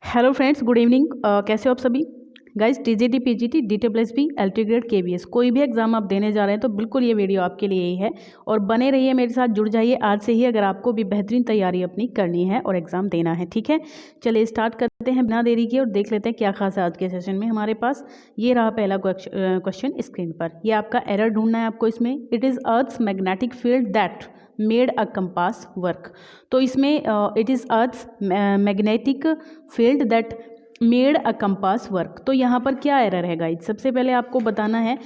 Hello friends, good evening. कैसे हो आप सभी guys. TGT PGT DT plus B LT grade KVS कोई भी एग्जाम आप देने जा रहे हैं तो बिल्कुल ये वीडियो आपके लिए ही है और बने रहिए मेरे साथ, जुड़ जाइए आज से ही अगर आपको भी बेहतरीन तैयारी अपनी करनी है और एग्जाम देना है। ठीक है, चलिए स्टार्ट करते हैं बिना देरी के और देख लेते हैं क्या खास है आज के सेशन में हमारे पास। ये रहा पहला क्वेश्चन स्क्रीन पर। ये आपका एरर ढूंढना है आपको इसमें। It is earth's magnetic field that made a compass work. तो इसमें it is earth's magnetic field that made a compass work. तो यहाँ पर क्या एरर है गाइज, सबसे पहले आपको बताना है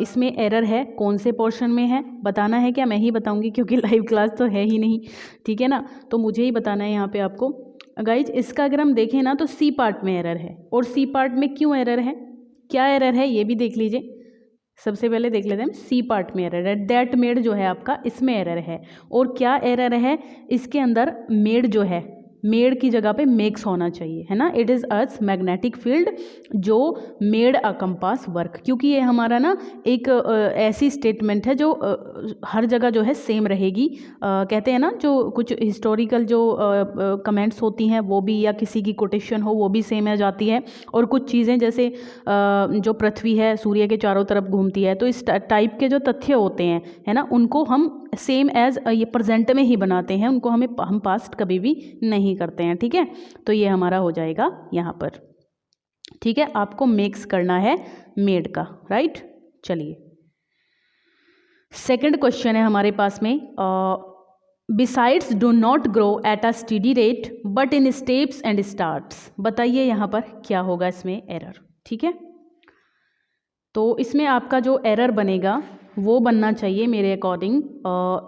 इसमें एरर है कौन से पोर्शन में है, बताना है क्या, मैं ही बताऊंगी क्योंकि लाइव क्लास तो है ही नहीं। ठीक है ना, तो मुझे ही बताना है यहाँ पे आपको गाइज। इसका अगर हम देखें ना तो सी पार्ट में एरर है। और सी पार्ट में क्यों एरर है, क्या एरर है ये भी देख लीजिए। सबसे पहले देख लेते हैं सी पार्ट में एरर है, दैट मेड जो है आपका इसमें एरर है। और क्या एरर है इसके अंदर, मेड जो है मेड की जगह पे मेक्स होना चाहिए, है ना। It is earth magnetic field जो मेड अ कंपास वर्क, क्योंकि ये हमारा ना एक ऐसी स्टेटमेंट है जो हर जगह जो है सेम रहेगी। कहते हैं ना जो कुछ हिस्टोरिकल जो कमेंट्स होती हैं वो भी, या किसी की कोटेशन हो वो भी सेम आ जाती है। और कुछ चीज़ें जैसे जो पृथ्वी है सूर्य के चारों तरफ घूमती है, तो इस टाइप के जो तथ्य होते हैं, है ना, उनको हम सेम एज ये प्रेजेंट में ही बनाते हैं, उनको हम पास्ट कभी भी नहीं करते हैं। ठीक है, तो ये हमारा हो जाएगा यहाँ पर। ठीक है, आपको मिक्स करना है मेड का, राइट। चलिए सेकंड क्वेश्चन है हमारे पास में। Besides do not grow at a study rate but in steps and starts. बताइए यहाँ पर क्या होगा इसमें एरर। ठीक है, तो इसमें आपका जो एरर बनेगा वो बनना चाहिए मेरे अकॉर्डिंग,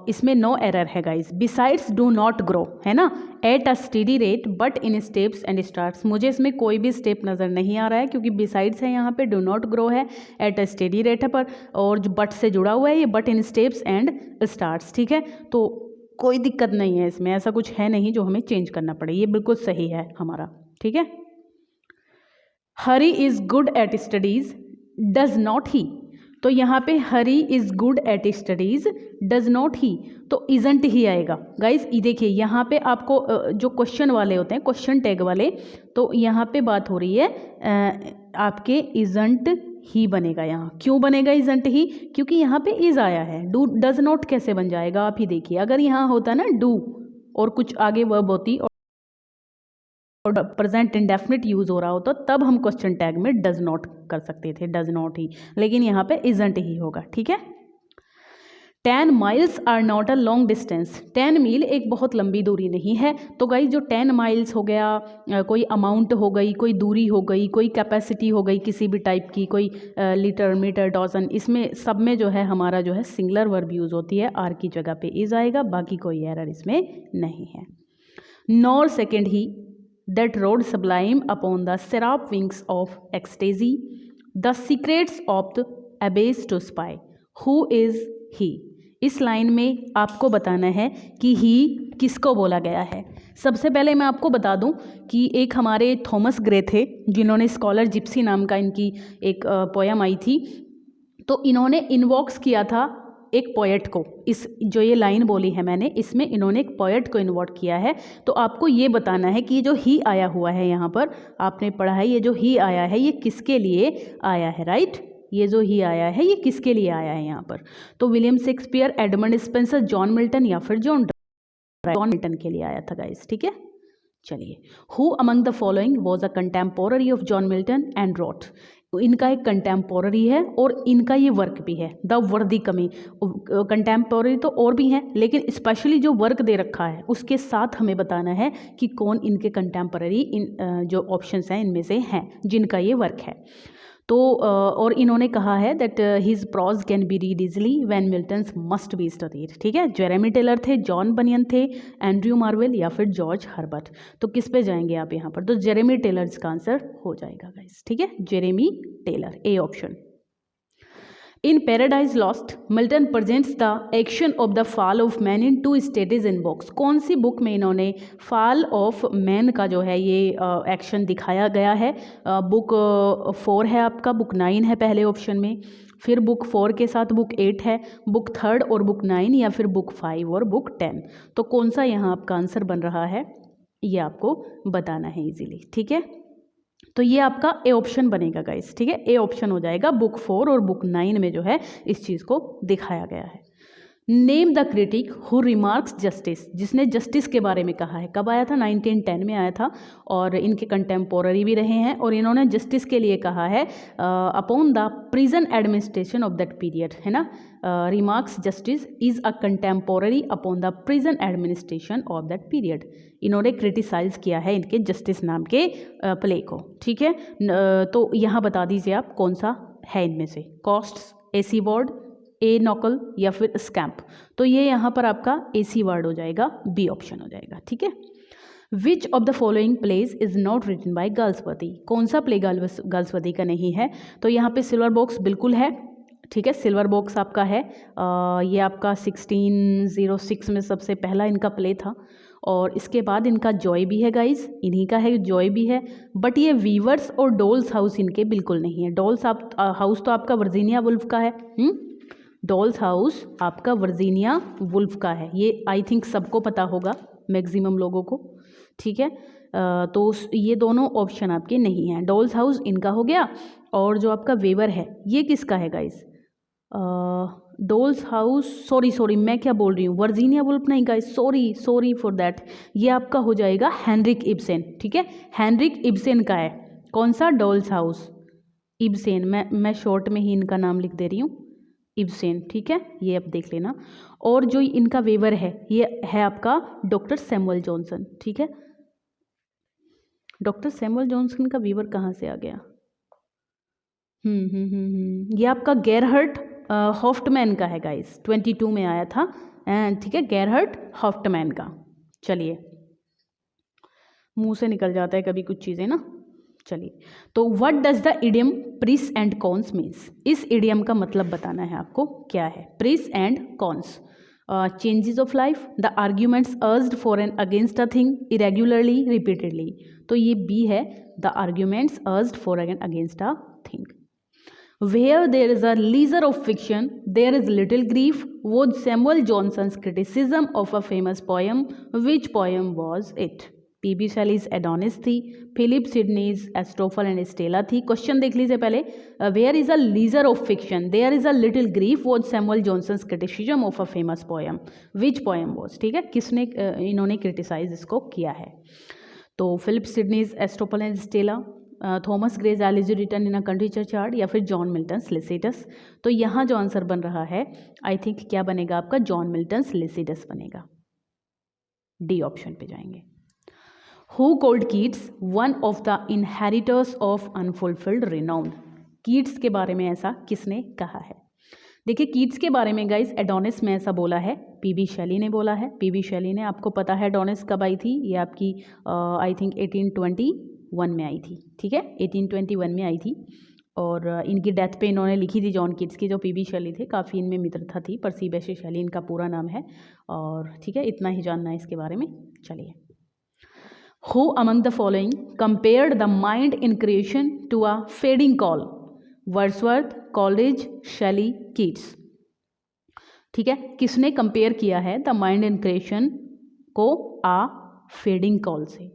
इसमें नो एरर है guys. Besides do not grow, है ना, at a study rate but in steps and starts. मुझे इसमें कोई भी स्टेप नज़र नहीं आ रहा है क्योंकि बिसाइड्स है यहाँ पे, डू नॉट ग्रो है, एट अ स्टडी रेट है पर, और जो बट से जुड़ा हुआ है ये but in steps and starts. ठीक है, तो कोई दिक्कत नहीं है इसमें, ऐसा कुछ है नहीं जो हमें चेंज करना पड़े, ये बिल्कुल सही है हमारा। ठीक है, Hari is good at studies does not he. तो यहाँ पे Hari is good at studies does not he, तो इजंट ही आएगा गाइज। ये देखिए यहाँ पे आपको जो क्वेश्चन वाले होते हैं, क्वेश्चन टैग वाले, तो यहाँ पे बात हो रही है आपके इजंट ही बनेगा यहाँ। क्यों बनेगा इजंट ही, क्योंकि यहाँ पे इज आया है। डू डज नॉट कैसे बन जाएगा आप ही देखिए। अगर यहाँ होता ना डू और कुछ आगे वर्ब होती और प्रेजेंट इंडेफिनिट यूज हो रहा हो तो तब हम क्वेश्चन टैग में डज नॉट कर सकते थे, डज नॉट ही, लेकिन यहाँ पे इजंट ही होगा। ठीक है, 10 miles are not a long distance. 10 मील एक बहुत लंबी दूरी नहीं है। तो गाइस जो 10 माइल्स हो गया, कोई अमाउंट हो गई, कोई दूरी हो गई, कोई कैपेसिटी हो गई किसी भी टाइप की, कोई लीटर मीटर डॉजन, इसमें सब में जो है हमारा जो है सिंगुलर वर्ब यूज़ होती है, आर की जगह पे इज आएगा, बाकी कोई एरर इसमें नहीं है। Nor second he that rode sublime upon the seraph wings of ecstasy, the secrets of the abyss to spy. Who is he? इस लाइन में आपको बताना है कि ही किसको बोला गया है। सबसे पहले मैं आपको बता दूं कि एक हमारे थॉमस ग्रे थे जिन्होंने स्कॉलर जिप्सी नाम का इनकी एक पोयम आई थी, तो इन्होंने इन्वॉक्स किया था एक पोएट को। इस जो ये लाइन बोली है मैंने, इसमें इन्होंने एक पोएट को इन्वॉट किया है। तो आपको ये बताना है कि ये जो ही आया हुआ है यहाँ पर, आपने पढ़ा है ये जो ही आया है ये किसके लिए आया है, राइट। ये जो ही आया है ये किसके लिए आया है यहाँ पर, तो William Shakespeare, Edmund Spenser, John Milton या फिर जॉन मिल्टन के लिए आया था गाइस। ठीक है, चलिए। Who among the following was a contemporary of John Milton and wrote. इनका एक कंटेम्पोररी है और इनका ये वर्क भी है, द वर्दी कमी। कंटेम्पोररी तो और भी हैं, लेकिन स्पेशली जो वर्क दे रखा है उसके साथ हमें बताना है कि कौन इनके कंटेम्पोररी इन जो ऑप्शंस हैं इनमें से हैं जिनका ये वर्क है। तो और इन्होंने कहा है that his pros can be read easily when Milton's must be studied. ठीक है, जेरेमी टेलर थे, जॉन बनियन थे, एंड्रयू मार्वेल या फिर जॉर्ज हर्बर्ट। तो किस पे जाएंगे आप यहाँ पर, तो जेरेमी टेलर इसका आंसर हो जाएगा गाइस। ठीक है, Jeremy Taylor, A option. In paradise lost Milton presents the action of the fall of man in 2 stages in books. कौन सी बुक में इन्होंने फॉल ऑफ मैन का जो है ये एक्शन दिखाया गया है। बुक 4 है आपका, बुक 9 है पहले ऑप्शन में, फिर बुक 4 के साथ बुक 8 है, बुक 3 और बुक 9, या फिर बुक 5 और बुक 10। तो कौन सा यहाँ आपका आंसर बन रहा है, ये आपको बताना है इजीली, ठीक है। तो ये आपका ए ऑप्शन बनेगा गाइस, ठीक है। ए ऑप्शन हो जाएगा। बुक 4 और बुक 9 में जो है इस चीज़ को दिखाया गया है। Name the critic who remarks justice, जिसने जस्टिस के बारे में कहा है। कब आया था? 1910 में आया था और इनके कंटेम्पोररी भी रहे हैं और इन्होंने जस्टिस के लिए कहा है upon the prison administration of that period, है ना। Remarks justice is a contemporary upon the prison administration of that period. इन्होंने क्रिटिसाइज किया है इनके जस्टिस नाम के प्ले को, ठीक है। तो यहाँ बता दीजिए आप कौन सा है इनमें से। कॉस्ट्स, एसी वर्ड, ए नॉकल या फिर स्कैम्प। तो ये यहाँ पर आपका एसी वर्ड हो जाएगा, बी ऑप्शन हो जाएगा, ठीक है। Which of the following plays is not written by Galsworthy, कौन सा प्ले गाल्सवर्दी का नहीं है? तो यहाँ पे सिल्वर बॉक्स बिल्कुल है, ठीक है। सिल्वर बॉक्स आपका है, ये आपका 1606 में सबसे पहला इनका प्ले था और इसके बाद इनका जॉय भी है गाइज, इन्हीं का है, जॉय भी है। बट ये वीवर्स और डॉल्स हाउस इनके बिल्कुल नहीं है। डॉल्स हाउस तो आपका वर्जीनिया वुल्फ का है, डॉल्स हाउस आपका वर्जीनिया वुल्फ का है। ये आई थिंक सबको पता होगा, मैक्सिमम लोगों को, ठीक है। तो ये दोनों ऑप्शन आपके नहीं हैं। डॉल्स हाउस इनका हो गया और जो आपका वेवर है ये किसका है गाइस? डॉल्स हाउस, सॉरी मैं क्या बोल रही हूँ, वर्जीनिया वुल्फ नहीं गाइस, सॉरी फॉर दैट। ये आपका हो जाएगा हेनरिक इब्सेन, ठीक है। हेनरिक इब्सेन का है कौन सा? Dolls house, Ibsen. मैं शॉर्ट में ही इनका नाम लिख दे रही हूँ, इब्सेन, ठीक है। ये आप देख लेना। और जो इनका वेवर है ये है आपका डॉक्टर सैमुअल जॉनसन, ठीक है। डॉक्टर सैमुअल जॉनसन का वेवर कहाँ से आ गया? ये आपका गेरहर्ट हॉफ्टमैन का है गाइस, 22 में आया था, ठीक है, गेरहर्ट हॉफ्टमैन का। चलिए, मुंह से निकल जाता है कभी कुछ चीज़ें ना। चलिए, तो what does the idiom pros and cons means? इस इडियम का मतलब बताना है आपको क्या है। Pros and cons, changes of life, the arguments urged for and against a thing irregularly repeatedly. तो ये बी है, the arguments urged for and against a thing. Where there is a leisure of fiction, there is little grief was Samuel Johnson's criticism of a famous poem. Which poem was it? PB Shelley's Adonais थी, Philip Sidney's Astrophel and Stella थी। Question देख लीजिए पहले। Where is a leisure of fiction, there is a little grief was Samuel Johnson's criticism of a famous poem. Which poem was, ठीक है, किसने इन्होंने criticise इसको किया है? तो Philip Sidney's Astrophel and Stella, Thomas Gray's elegy written in a country churchyard, या फिर जॉन मिल्टन्स लिसिडस। तो यहाँ जो आंसर बन रहा है आई थिंक क्या बनेगा आपका? जॉन मिल्टन्स लिसिडस बनेगा। डी ऑप्शन पे जाएंगे। Who called Keats one of the inheritors of unfulfilled renown? Keats के बारे में ऐसा किसने कहा है? देखिए, कीट्स के बारे में गाइस एडोनिस में ऐसा बोला है, पीबी शैली ने बोला है। पीबी शैली ने, आपको पता है एडोनिस कब आई थी? ये आपकी आई थिंक 1821 में आई थी, ठीक है, 1821 में आई थी। और इनकी डेथ पे इन्होंने लिखी थी जॉन कीट्स की, जो पीबी शैली थे। काफ़ी इनमें मित्रता थी। पर्सी बैशे शैली इनका पूरा नाम है। और ठीक है, इतना ही जानना है इसके बारे में। चलिए, who among the following compared the mind in creation to a fading coal? Wordsworth, Coleridge, Shelley, Keats. ठीक है, किसने कंपेयर किया है द माइंड इन क्रिएशन को आ फेडिंग कॉल से?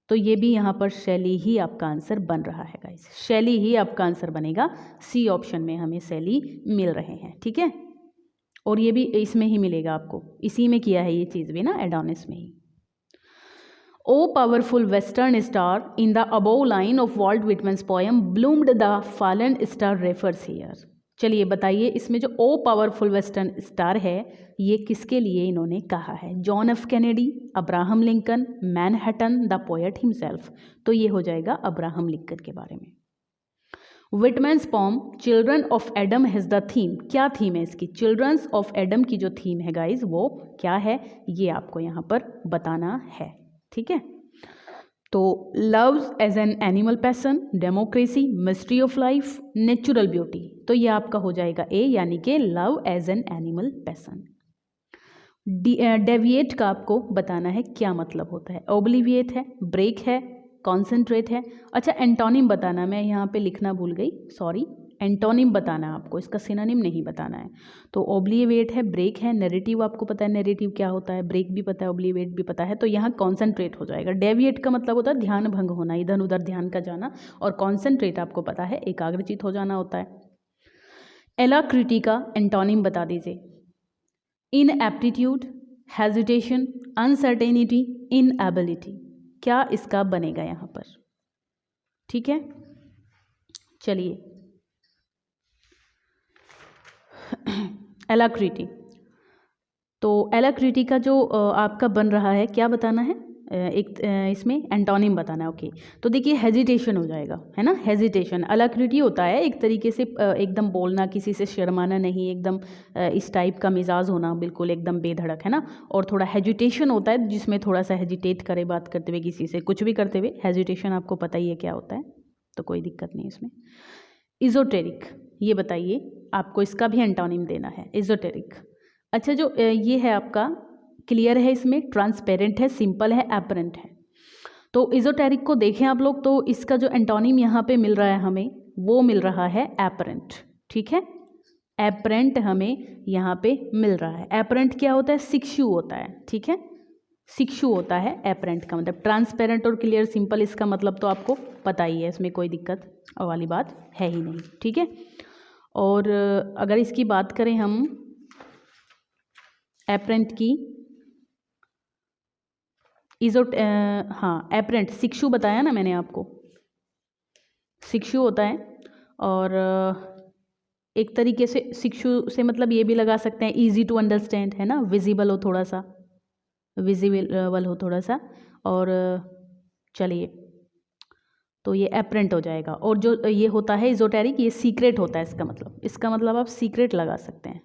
तो ये भी यहाँ पर शैली ही आपका आंसर बन रहा है गाइस, शैली ही आपका आंसर बनेगा। सी ऑप्शन में हमें शैली मिल रहे हैं, ठीक है। और ये भी इसमें ही मिलेगा आपको, इसी में किया है ये चीज़ भी ना, एडोनिस में ही। O powerful western star in the above line of Walt Whitman's poem bloomed the fallen star refers here. चलिए बताइए, इसमें जो ओ पावरफुल वेस्टर्न स्टार है ये किसके लिए इन्होंने कहा है? John F Kennedy, Abraham Lincoln, Manhattan, the poet himself. तो ये हो जाएगा अब्राहम लिंकन के बारे में। Whitman's poem children of Adam has the theme. क्या थीम है इसकी? चिल्ड्रंस ऑफ एडम की जो थीम है गाइज वो क्या है, ये आपको यहाँ पर बताना है, ठीक है। तो love as an animal passion, democracy, mystery of life, natural beauty. तो ये आपका हो जाएगा ए, यानी कि love as an animal passion. Deviate का आपको बताना है क्या मतलब होता है। ओब्लिविएट है, ब्रेक है, कॉन्सेंट्रेट है। अच्छा, एंटोनिम बताना, मैं यहाँ पे लिखना भूल गई, सॉरी। एंटोनिम बताना है आपको, इसका सिनोनिम नहीं बताना है। तो ओब्लिवेट है, ब्रेक है, नैरेटिव आपको पता है नैरेटिव क्या होता है, ब्रेक भी पता है, ओब्लिवेट भी पता है, तो यहाँ कॉन्सेंट्रेट हो जाएगा। डेविएट का मतलब होता है ध्यान भंग होना, इधर उधर ध्यान का जाना, और कॉन्सेंट्रेट आपको पता है एकाग्रचित हो जाना होता है। एलाक्रिटी का एंटोनिम बता दीजिए। इनएप्टीट्यूड, हेजिटेशन, अनसर्टेनिटी, इनएबिलिटी, क्या इसका बनेगा यहाँ पर? ठीक है, चलिए। एलाक्रिटी, तो एलाक्रिटी का जो आपका बन रहा है, क्या बताना है? एक इसमें एंटोनिम बताना है। ओके, तो देखिए हेजिटेशन हो जाएगा, है ना। हेजिटेशन एलाक्रिटी होता है एक तरीके से एकदम बोलना, किसी से शर्माना नहीं, एकदम इस टाइप का मिजाज होना, बिल्कुल एकदम बेधड़क, है ना। और थोड़ा हेजिटेशन होता है जिसमें थोड़ा सा हेजिटेट करे बात करते हुए, किसी से कुछ भी करते हुए। हेजिटेशन आपको पता ही है क्या होता है, तो कोई दिक्कत नहीं इसमें। इजोटेरिक, ये बताइए, आपको इसका भी एंटोनिम देना है, इजोटेरिक। अच्छा, जो ये है आपका क्लियर है, इसमें ट्रांसपेरेंट है, सिंपल है, एपरेंट है। तो इजोटेरिक को देखें आप लोग, तो इसका जो एंटोनिम यहाँ पे मिल रहा है हमें, वो मिल रहा है एपरेंट। ठीक है, एपरेंट हमें यहाँ पे मिल रहा है। एपरेंट क्या होता है? शिक्षु होता है। ठीक है, शिक्षु होता है एपरेंट का मतलब। ट्रांसपेरेंट और क्लियर, सिंपल, इसका मतलब तो आपको पता ही है, इसमें कोई दिक्कत वाली बात है ही नहीं। ठीक है, और अगर इसकी बात करें हम एपरेंट की, हाँ, एपरेंट शिक्षु बताया ना मैंने आपको, शिक्षु होता है। और एक तरीके से शिक्षु से मतलब ये भी लगा सकते हैं इजी टू अंडरस्टैंड, है ना, विजिबल हो थोड़ा सा, विजिबल हो थोड़ा सा। और चलिए, तो ये एपरेंट हो जाएगा। और जो ये होता है इजोटेरिक, ये सीक्रेट होता है, इसका मतलब आप सीक्रेट लगा सकते हैं।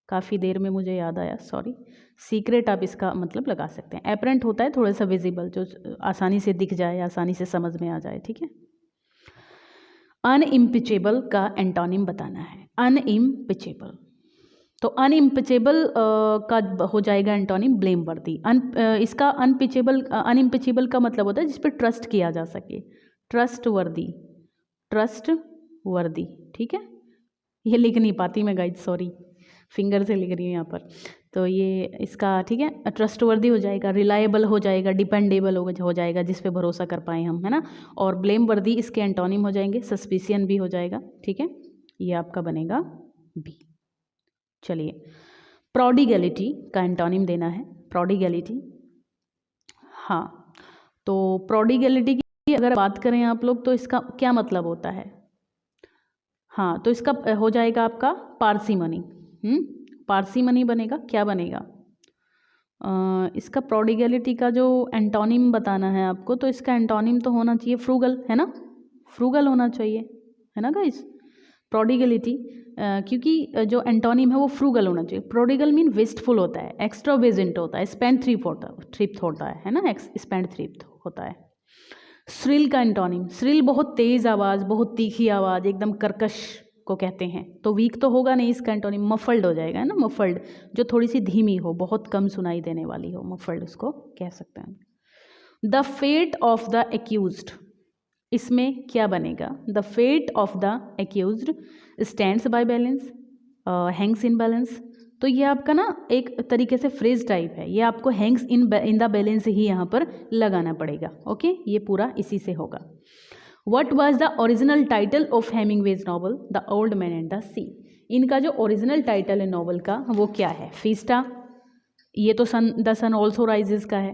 काफ़ी देर में मुझे याद आया, सॉरी, सीक्रेट आप इसका मतलब लगा सकते हैं। एपरेंट होता है थोड़ा सा विजिबल, जो आसानी से दिख जाए, आसानी से समझ में आ जाए। ठीक है, अनइम्पिचेबल का एंटोनिम बताना है। अनइम्पिचेबल, तो अनइम्पिचेबल का हो जाएगा एंटोनिम ब्लेम वर्दी। इसका अनइम्पिचेबल का मतलब होता है जिस पर ट्रस्ट किया जा सके, ट्रस्ट वर्दी, ट्रस्ट वर्दी। ठीक है, ये लिख नहीं पाती मैं गाइड, सॉरी, फिंगर से लिख रही हूँ यहाँ पर। तो ये इसका, ठीक है, ट्रस्टवर्दी हो जाएगा, रिलायबल हो जाएगा, डिपेंडेबल हो जाएगा, जिस पे भरोसा कर पाए हम, है ना। और ब्लेम वर्दी इसके एंटोनिम हो जाएंगे, सस्पिशियन भी हो जाएगा। ठीक है, ये आपका बनेगा बी। चलिए, प्रोडिगैलिटी का एंटोनिम देना है। प्रोडिगैलिटी, हाँ, तो प्रोडिगैलिटी की अगर बात करें आप लोग, तो इसका क्या मतलब होता है? हाँ, तो इसका हो जाएगा आपका पार्सिमनी। पार्सिमनी बनेगा, क्या बनेगा? इसका प्रोडिगैलिटी का जो एंटोनिम बताना है आपको, तो इसका एंटोनिम तो होना चाहिए फ्रूगल, है ना, फ्रूगल होना चाहिए, है ना गाइस। प्रोडिगैलिटी, क्योंकि जो एंटोनिम है वो फ्रूगल होना चाहिए। प्रोडिगल मीन वेस्टफुल होता है, एक्स्ट्रावेजेंट होता है, स्पेंड थ्रिफ्ट होता है ना, स्पेंड थ्रिफ्ट होता है। श्रिल का एंटोनिम, श्रिल बहुत तेज आवाज़, बहुत तीखी आवाज़, एकदम कर्कश को कहते हैं। तो वीक तो होगा नहीं, इसका एंटोनिम मफल्ड हो जाएगा, है ना, मफल्ड, जो थोड़ी सी धीमी हो, बहुत कम सुनाई देने वाली हो, मफल्ड उसको कह सकते हैं। The fate of the accused, इसमें क्या बनेगा? The fate of the accused stands by balance, hangs in balance. तो ये आपका ना एक तरीके से फ्रेज टाइप है, ये आपको हैंग्स इन द बैलेंस ही यहाँ पर लगाना पड़ेगा। ओके, ये पूरा इसी से होगा। What was the original title of Hemingway's novel The Old Man and the Sea? इनका जो ओरिजिनल टाइटल है नॉवल का, वो क्या है? फीस्टा, ये तो द सन ऑल्सो राइजेस का है।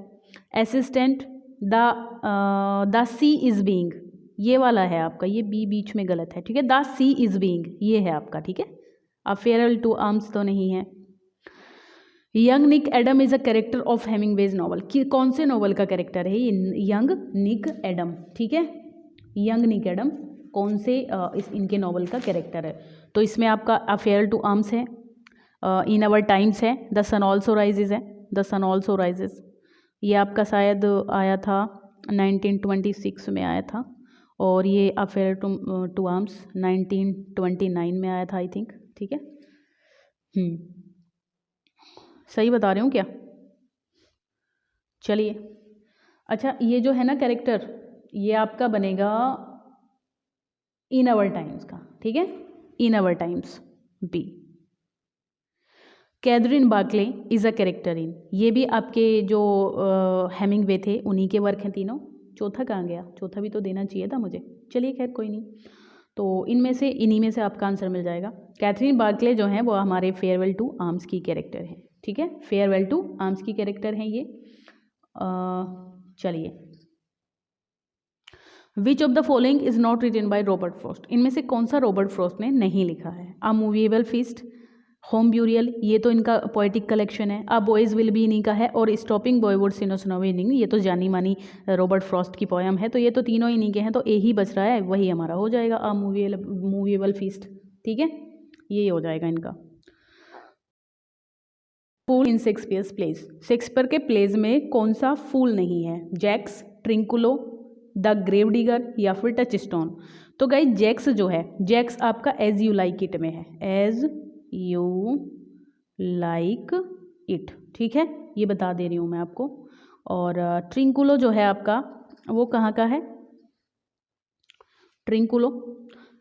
Assistant, the sea is being, ये वाला है आपका, ये बी बीच में गलत है। ठीक है, द सी इज बीइंग ये है आपका। ठीक है, अब फेयरवेल टू आर्म्स तो नहीं है। Young Nick Adam is a character of Hemingway's novel, कौन से नॉवल का कैरेक्टर है ये? Young Nick Adam. ठीक है, यंग निक एडम कौन से इनके नॉवल का कैरेक्टर है? तो इसमें आपका अ फेयरवेल टू आर्म्स है, इन आवर टाइम्स है, द सन ऑल्सो राइजेज है, द सन ऑल्सो राइजेज, ये आपका शायद आया था 1926 में आया था। और ये अ फेयरवेल टू आर्म्स 1929 में आया था, आई थिंक। ठीक है, सही बता रही हूँ क्या? चलिए, अच्छा, ये जो है ना कैरेक्टर, ये आपका बनेगा इन आवर टाइम्स का, ठीक है, in our times B. Catherine Barkley is a character in, ये भी आपके जो हेमिंगवे थे उन्हीं के वर्क हैं तीनों। चौथा कहाँ गया, चौथा भी तो देना चाहिए था मुझे, चलिए खैर कोई नहीं। तो इनमें से इन्हीं में से आपका आंसर मिल जाएगा। कैथरीन बार्कले जो हैं वो हमारे फेयरवेल टू आर्म्स की कैरेक्टर हैं, ठीक है, फेयरवेल टू आर्म्स की कैरेक्टर हैं ये। चलिए, which of the following is not written by Robert Frost, इनमें से कौन सा रॉबर्ट फ्रॉस्ट ने नहीं लिखा है। A movable feast, home burial, ये तो इनका पोएटिक कलेक्शन है। अ बॉयज़ विल बी इन्हीं का है, और स्टॉपिंग बॉयवुड सिनो स्नोवी इनिंग, ये तो जानी मानी रॉबर्ट फ्रॉस्ट की पोयम है। तो ये तो तीनों इन्हीं के हैं, तो ए ही बच रहा है, वही हमारा हो जाएगा अ मूवेबल फीस्ट, ठीक है, ये हो जाएगा इनका। Fool in Shakespeare's plays, Shakespeare के प्लेज में कौन सा फूल नहीं है। Jaques, Trinculo, the grave digger या फिर टच स्टोन। तो गाइस जैक्स जो है, जैक्स आपका एज यू लाइक इट में है, एज यू लाइक इट, ठीक है, ये बता दे रही हूँ मैं आपको। और ट्रिंकुलो जो है आपका वो कहाँ का है, ट्रिंकुलो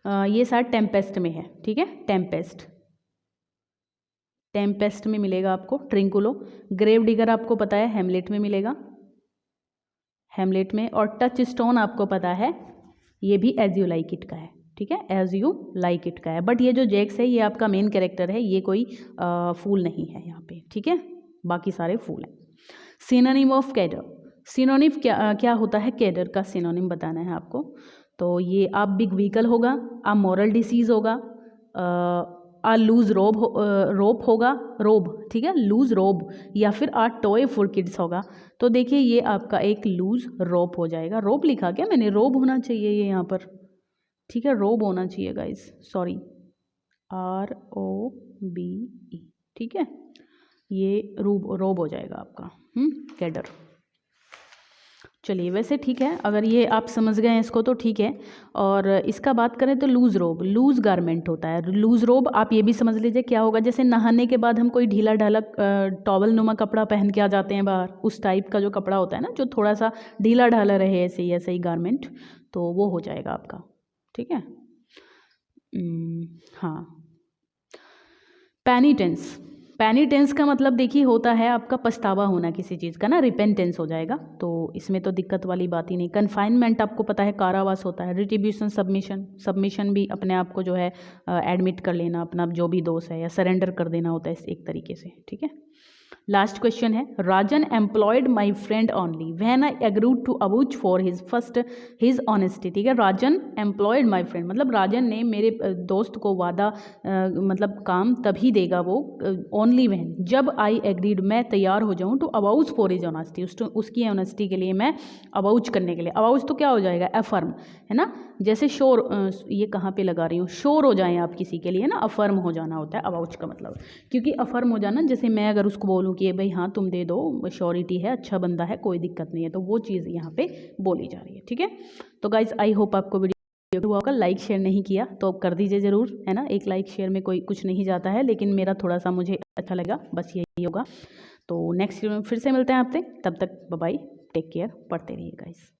ये शायद टेम्पेस्ट में है, ठीक है, टेम्पेस्ट, टेम्पेस्ट में मिलेगा आपको ट्रिंकुलो। ग्रेव डिगर आपको पता है हेमलेट में मिलेगा, हेमलेट में। और टच स्टोन आपको पता है ये भी एज यू लाइक इट का है, ठीक है, एज यू लाइक इट का है। बट ये जो जैक्स है ये आपका मेन कैरेक्टर है, ये कोई फूल नहीं है यहाँ पे, ठीक है, बाकी सारे फूल हैं। सिनोनिम ऑफ कैडर, सिनोनिम क्या होता है, कैडर का सिनोनिम बताना है आपको। तो ये आ बिग व्हीकल होगा, आ मॉरल डिसीज होगा, आ लूज रोप होगा, रोब, ठीक है, लूज रोब, या फिर आ टॉय फॉर किड्स होगा। तो देखिए ये आपका एक लूज रोप हो जाएगा। रोप लिखा क्या मैंने, रोब होना चाहिए ये यहाँ पर, ठीक है, रोब होना चाहिए गाइस, सॉरी, ROBE, ठीक है, ये रोब हो जाएगा आपका कैडर। चलिए वैसे ठीक है, अगर ये आप समझ गए हैं इसको तो ठीक है। और इसका बात करें तो लूज़ रोब, लूज़ गारमेंट होता है। लूज़ रोब आप ये भी समझ लीजिए क्या होगा, जैसे नहाने के बाद हम कोई ढीला ढाला टॉवल नुमा कपड़ा पहन के आ जाते हैं बाहर, उस टाइप का जो कपड़ा होता है ना, जो थोड़ा सा ढीला ढाला रहे, ऐसे ही गारमेंट, तो वो हो जाएगा आपका, ठीक है। हाँ, पेनिटेंस, पेनिटेंस का मतलब देखिए होता है आपका पछतावा होना किसी चीज़ का ना, रिपेंटेंस हो जाएगा, तो इसमें तो दिक्कत वाली बात ही नहीं। कन्फाइनमेंट आपको पता है कारावास होता है। रिट्रीब्यूशन, सबमिशन, सबमिशन भी अपने आप को जो है एडमिट कर लेना, अपना जो भी दोष है, या सरेंडर कर देना होता है एक तरीके से, ठीक है। लास्ट क्वेश्चन है, Rajan employed my friend only when I agreed to avouch for his honesty, ठीक है। राजन एम्प्लॉयड माई फ्रेंड, मतलब राजन ने मेरे दोस्त को वादा मतलब काम तभी देगा वो, ओनली व्हेन, जब आई एग्रीड, मैं तैयार हो जाऊँ, टू अवाउच फॉर हिज ऑनेस्टी, उसकी ऑनेस्टी के लिए मैं अवाउच करने के लिए। अवाउच तो क्या हो जाएगा, अफर्म, है ना, जैसे श्योर, ये कहाँ पे लगा रही हूँ, श्योर हो जाएं आप किसी के लिए ना, अफर्म हो जाना होता है अवाउच का मतलब। क्योंकि अफर्म हो जाना, जैसे मैं अगर उसको बोलूँ कि भाई हाँ तुम दे दो, श्योरिटी है, अच्छा बंदा है, कोई दिक्कत नहीं है, तो वो चीज़ यहाँ पे बोली जा रही है, ठीक है। तो गाइज आई होप आपको वीडियो हुआ होगा। लाइक शेयर नहीं किया तो कर दीजिए ज़रूर, है ना, एक लाइक शेयर में कोई कुछ नहीं जाता है, लेकिन मेरा थोड़ा सा मुझे अच्छा लगा, बस यही होगा। तो नेक्स्ट वीडियो में फिर से मिलते हैं आपसे, तब तक बाय बाय, टेक केयर, पढ़ते रहिए गाइज।